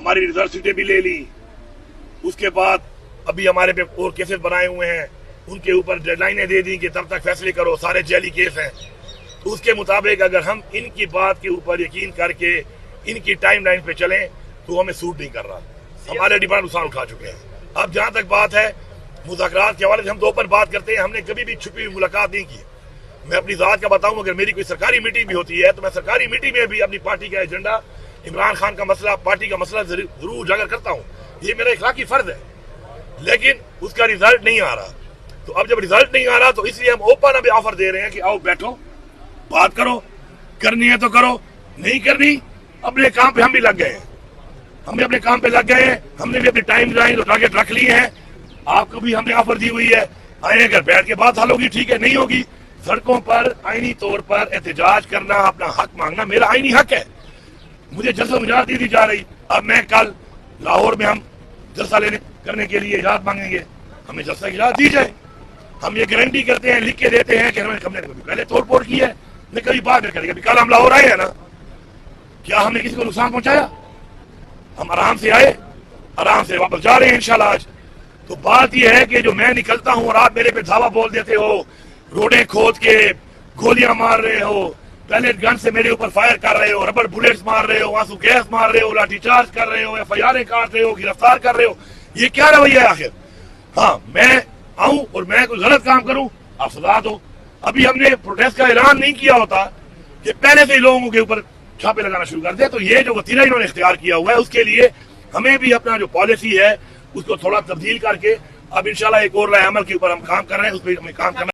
ہماری ریزرچ سیٹیں بھی لے لی. اس کے بعد ابھی ہمارے پہ اور کیسز بنائے ہوئے ہیں, ان کے اوپر ڈیڈ لائنیں دے دی کہ تب تک فیصلے کرو, سارے جعلی کیس ہیں. تو اس کے مطابق اگر ہم ان کی بات کے اوپر یقین کر کے ان کی ٹائم لائن پہ چلیں تو ہمیں سوٹ نہیں کر رہا. ہمارے ڈپارٹمنٹ نقصان اٹھا چکے ہیں. اب جہاں تک بات ہے مذاکرات کے حوالے سے, ہم دو پر بات کرتے ہیں, ہم نے کبھی بھی چھپی ہوئی ملاقات نہیں کی. میں اپنی ذات کا بتاؤں, اگر میری کوئی سرکاری میٹنگ بھی ہوتی ہے تو میں سرکاری میٹنگ میں بھی اپنی پارٹی کا ایجنڈا, عمران خان کا مسئلہ, پارٹی کا مسئلہ ضرور اجاگر کرتا ہوں. یہ میرا اخلاقی فرض ہے, لیکن اس کا ریزلٹ نہیں آ رہا. تو اب جب ریزلٹ نہیں آ رہا تو اس لیے ہم اوپن ابھی آفر دے رہے ہیں کہ آؤ بیٹھو, بات کرو, کرنی ہے تو کرو, نہیں کرنی اپنے کام پہ ہم بھی لگ گئے ہیں. ہم بھی اپنے کام پہ لگ گئے ہیں, ہم نے بھی اپنی ٹائم لائن اور ٹارگیٹ رکھ لی ہیں. آپ کو بھی ہم نے آفر دی ہوئی ہے, آئیں اگر بیٹھ کے بات حل ہوگی ٹھیک ہے, نہیں ہوگی سڑکوں پر آئینی طور پر احتجاج کرنا, اپنا حق مانگنا میرا آئینی حق ہے. مجھے جلسہ مجاز دی جا رہی. اب میں کل لاہور میں ہم جلسہ کرنے کے لیے اجازت مانگیں گے, ہمیں جلسہ کی اجازت دی جائے. ہم یہ گارنٹی کرتے ہیں, لکھ کے دیتے ہیں کہ ہم نے کبھی پہلے توڑ پھوڑ کی ہے, نہ کبھی بعد میں کریں گے. کل ہم لاہور آئے ہیں نا, کیا ہم نے کسی کو نقصان پہنچایا؟ ہم آرام سے آئے, آرام سے واپس جا رہے ہیں انشاءاللہ آج. تو بات یہ ہے کہ جو میں نکلتا ہوں اور آپ میرے پہ دھاوا بول دیتے ہو, روڈیں کھود کے گولیاں مار رہے ہو, پیلیٹ گن سے میرے اوپر فائر کر رہے ہو, ربڑ بلیٹس مار رہے ہو, آنسو گیس مار رہے ہو, لاٹھی چارج کر رہے ہو, ایف آئی آریں کاٹ رہے ہو, گرفتار کر رہے ہو, یہ کیا رویہ ہے آخر؟ ہاں میں آؤں اور میں کوئی غلط کام کروں آپ سزا دو. ابھی ہم نے پروٹیسٹ کا اعلان نہیں کیا ہوتا کہ پہلے سے ہی لوگوں کے اوپر چھاپے لگانا شروع کر دے. تو یہ جو وتیرہ انہوں نے اختیار کیا ہوا ہے, اس کے لیے ہمیں بھی اپنا جو پالیسی ہے اس کو تھوڑا تبدیل کر کے اب انشاءاللہ ایک اور رائے عمل کے اوپر ہم کام کر رہے ہیں, اس پہ ہمیں کام کرنا